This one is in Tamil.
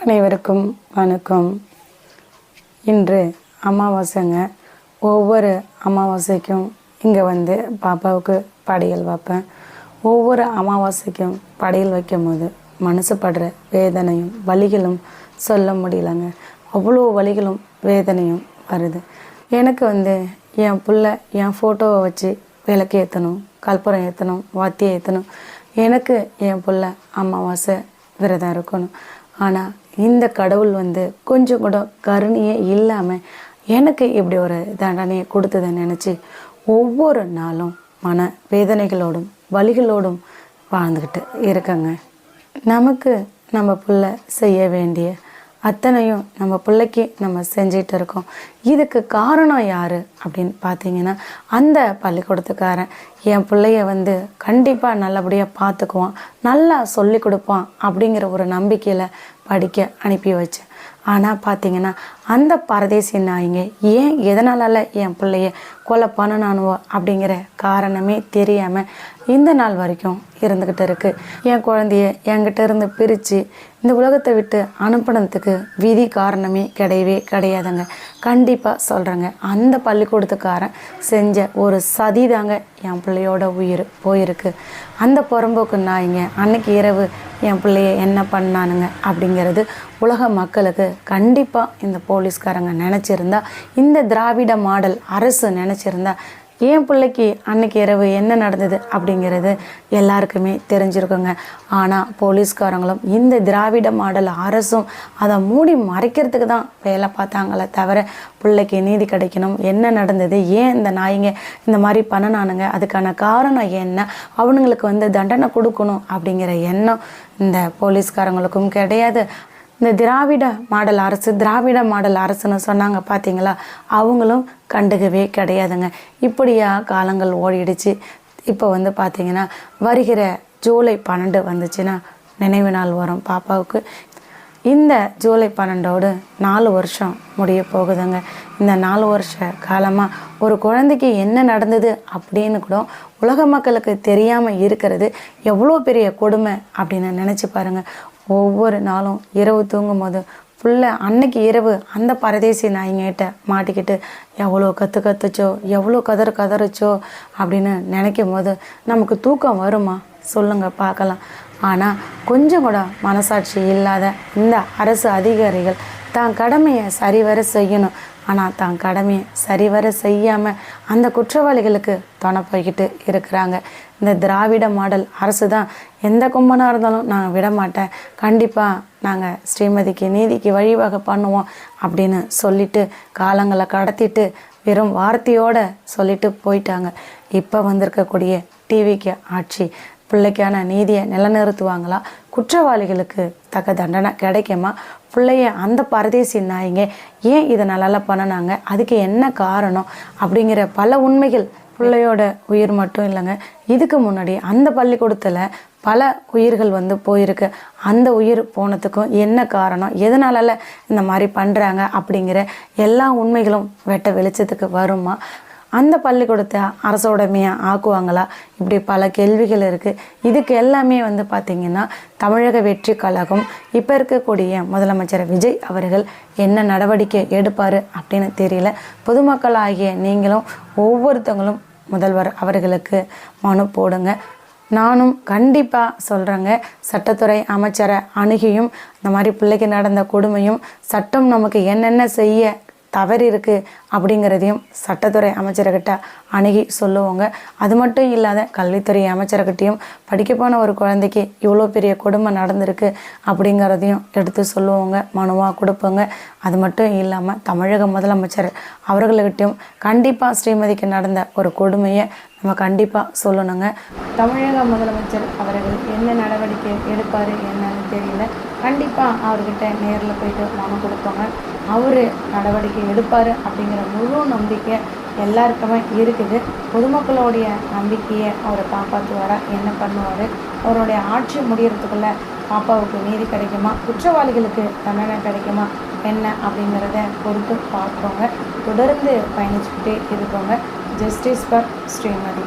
அனைவருக்கும் வணக்கம். இன்று அமாவாசைங்க. ஒவ்வொரு அமாவாசைக்கும் இங்கே வந்து பாப்பாவுக்கு படையல் வைப்பேன். ஒவ்வொரு அமாவாசைக்கும் படையல் வைக்கும் போது மனசு படுற வேதனையும் வலிகளும் சொல்ல முடியலங்க. அவ்வளோ வலிகளும் வேதனையும் வருது. எனக்கு வந்து என் பிள்ளை என் ஃபோட்டோவை வச்சு விளக்கு ஏற்றணும், கற்பூரம் ஏற்றணும், வாத்தியம் ஏற்றணும். எனக்கு என் பிள்ளை அமாவாசை விரதம் இருக்கணும். ஆனால் இந்த கடவுள் வந்து கொஞ்சம் கூட கருணையே இல்லாமல் எனக்கு இப்படி ஒரு தண்டனையை கொடுத்ததை நினச்சி ஒவ்வொரு நாளும் மன வேதனைகளோடும் வலிகளோடும் வாழ்ந்துக்கிட்டு இருக்கங்க. நமக்கு நம்ம பிள்ளை செய்ய வேண்டிய அத்தனையும் நம்ம பிள்ளைக்கு நம்ம செஞ்சிட்டு இருக்கோம். இதுக்கு காரணம் யார் அப்படின்னு பார்த்தீங்கன்னா, அந்த பள்ளிக்கூடத்துக்காரன் என் பிள்ளைய வந்து கண்டிப்பாக நல்லபடியாக பார்த்துக்குவான், நல்லா சொல்லி கொடுப்பான் அப்படிங்கிற ஒரு நம்பிக்கையில் படிக்க அனுப்பி வச்சேன். ஆனால் பார்த்தீங்கன்னா அந்த பரதேசி நாய்ங்க ஏன் எதனால என் பிள்ளைய கொலை பண்ணனானுவோ அப்படிங்கிற காரணமே தெரியாமல் இந்த நாள் வரைக்கும் இருந்துக்கிட்டு இருக்குது. என் குழந்தைய என்கிட்ட இருந்து பிரித்து இந்த உலகத்தை விட்டு அனுப்பினதுக்கு விதி காரணமே கிடையவே கிடையாதுங்க. கண்டிப்பாக சொல்கிறேங்க, அந்த பள்ளிக்கூடத்துக்காரன் செஞ்ச ஒரு சதி தாங்க என் பிள்ளையோட உயிர் போயிருக்கு. அந்த புறம்போக்கு நாய்ங்க அன்னைக்கு இரவு என் பிள்ளைய என்ன பண்ணானுங்க அப்படிங்கிறது உலக மக்களுக்கு கண்டிப்பாக இந்த போலீஸ்காரங்க நினச்சிருந்தா, இந்த திராவிட மாடல் அரசு நினச்சிருந்தா என் பிள்ளைக்கு அன்னைக்கு இரவு என்ன நடந்தது அப்படிங்கிறது எல்லாருக்குமே தெரிஞ்சிருக்குங்க. ஆனால் போலீஸ்காரங்களும் இந்த திராவிட மாடல் அரசும் அதை மூடி மறைக்கிறதுக்கு தான் வேலை பார்த்தாங்களே தவிர பிள்ளைக்கு நீதி கிடைக்கணும், என்ன நடந்தது, ஏன் இந்த நாய்ங்க இந்த மாதிரி பண்ணனானுங்க, அதுக்கான காரணம் என்ன, அவனுங்களுக்கு வந்து தண்டனை கொடுக்கணும் அப்படிங்கிற எண்ணம் இந்த போலீஸ்காரங்களுக்கும் கிடையாது. இந்த திராவிட மாடல் அரசுன்னு சொன்னாங்க பார்த்தீங்களா, அவங்களும் கண்டுக்கவே கிடையாதுங்க. இப்படியா காலங்கள் ஓடிடுச்சு. இப்போ வந்து பார்த்திங்கன்னா வருகிற ஜூலை 12 வந்துச்சுன்னா நினைவு நாள் வரும் பாப்பாவுக்கு. இந்த ஜூலை 12ஓடு 4 வருஷம் முடிய போகுதுங்க. இந்த 4 வருஷ காலமாக ஒரு குழந்தைக்கு என்ன நடந்தது அப்படின்னு கூட உலக மக்களுக்கு தெரியாமல் இருக்கிறது எவ்வளோ பெரிய கொடுமை அப்படின்னு நினச்சி பாருங்கள். ஒவ்வொரு நாளும் இரவு தூங்கும் போது புள்ள அன்னைக்கு இரவு அந்த பரதேசி நாய்ங்கிட்ட மாட்டிக்கிட்டு எவ்வளோ கற்றுச்சோ, எவ்வளோ கதறிச்சோ அப்படின்னு நினைக்கும் போது நமக்கு தூக்கம் வருமா சொல்லுங்கள் பார்க்கலாம். ஆனால் கொஞ்சம் கூட மனசாட்சி இல்லாத இந்த அரசு அதிகாரிகள் தான் கடமையை சரிவர செய்யணும். ஆனால் தான் கடமையை சரிவர செய்யாமல் அந்த குற்றவாளிகளுக்கு துணை போய்கிட்டு இருக்கிறாங்க. இந்த திராவிட மாடல் அரசு தான் எந்த கும்பனாக இருந்தாலும் நாங்கள் விட மாட்டேன், கண்டிப்பாக நாங்கள் ஸ்ரீமதிக்கு நீதிக்கு வழிவகை பண்ணுவோம் அப்படின்னு சொல்லிட்டு காலங்களை கடத்திட்டு வெறும் வார்த்தையோடு சொல்லிட்டு போயிட்டாங்க. இப்போ வந்திருக்கக்கூடிய டிவிக்கு ஆட்சி பிள்ளைக்கான நீதியை நிலைநிறுத்துவாங்களா, குற்றவாளிகளுக்கு தக்க தண்டனை கிடைக்குமா, பிள்ளைய அந்த பரதேசி நாய்ங்க ஏன் இதை நல்லா பண்ணினாங்க, அதுக்கு என்ன காரணம் அப்படிங்கிற பல உண்மைகள். பிள்ளையோட உயிர் மட்டும் இல்லைங்க, இதுக்கு முன்னாடி அந்த பள்ளிக்கூடத்தில் பல உயிர்கள் வந்து போயிருக்கு. அந்த உயிர் போனதுக்கும் என்ன காரணம், எதனால இந்த மாதிரி பண்ணுறாங்க அப்படிங்கிற எல்லா உண்மைகளும் வெட்ட வெளிச்சத்துக்கு வருமா, அந்த பள்ளிக்கூடத்தை அரசோடமையாக ஆக்குவாங்களா, இப்படி பல கேள்விகள் இருக்குது. இதுக்கு எல்லாமே வந்து பார்த்திங்கன்னா தமிழக வெற்றி கழகம் இப்போ இருக்கக்கூடிய முதலமைச்சர் விஜய் அவர்கள் என்ன நடவடிக்கை எடுப்பார் அப்படின்னு தெரியல. பொதுமக்கள் ஆகிய நீங்களும் ஒவ்வொருத்தவங்களும் முதல்வர் அவர்களுக்கு மனு போடுங்க. நானும் கண்டிப்பாக சொல்கிறேங்க, சட்டத்துறை அமைச்சரை அணுகியும் இந்த மாதிரி பிள்ளைக்கு நடந்த கொடுமையும் சட்டம் நமக்கு என்னென்ன செய்ய தவறு இருக்குது அப்படிங்கிறதையும் சட்டத்துறை அமைச்சர்கிட்ட அணுகி சொல்லுவோங்க. அது மட்டும் இல்லாத கல்வித்துறை அமைச்சர்கிட்டையும் படிக்க போன ஒரு குழந்தைக்கு இவ்வளோ பெரிய கொடுமை நடந்திருக்கு அப்படிங்கிறதையும் எடுத்து சொல்லுவோங்க, மனுவாக கொடுப்போங்க. அது மட்டும் இல்லாமல் தமிழக முதலமைச்சர் அவர்கள்கிட்டையும் கண்டிப்பாக ஸ்ரீமதிக்கு நடந்த ஒரு கொடுமையை நம்ம கண்டிப்பாக சொல்லணுங்க. தமிழக முதலமைச்சர் அவர்கள் என்ன நடவடிக்கை எடுப்பார் என்னன்னு தெரியல. கண்டிப்பாக அவர்கிட்ட நேரில் போயிட்டு மனு கொடுப்போங்க. அவர் நடவடிக்கை எடுப்பார் அப்படிங்கிற முழு நம்பிக்கை எல்லாருக்குமே இருக்குது. பொதுமக்களுடைய நம்பிக்கையை அவரை காப்பாற்றுவாரா, என்ன பண்ணுவார், அவருடைய ஆட்சி முடியறதுக்குள்ளே பாப்பாவுக்கு நீதி கிடைக்குமா, குற்றவாளிகளுக்கு தண்டனை கிடைக்குமா என்ன அப்படிங்கிறத பொறுத்து பார்க்குறோங்க. தொடர்ந்து பயணிச்சுக்கிட்டே இருக்கோங்க. Justice for Srimathi.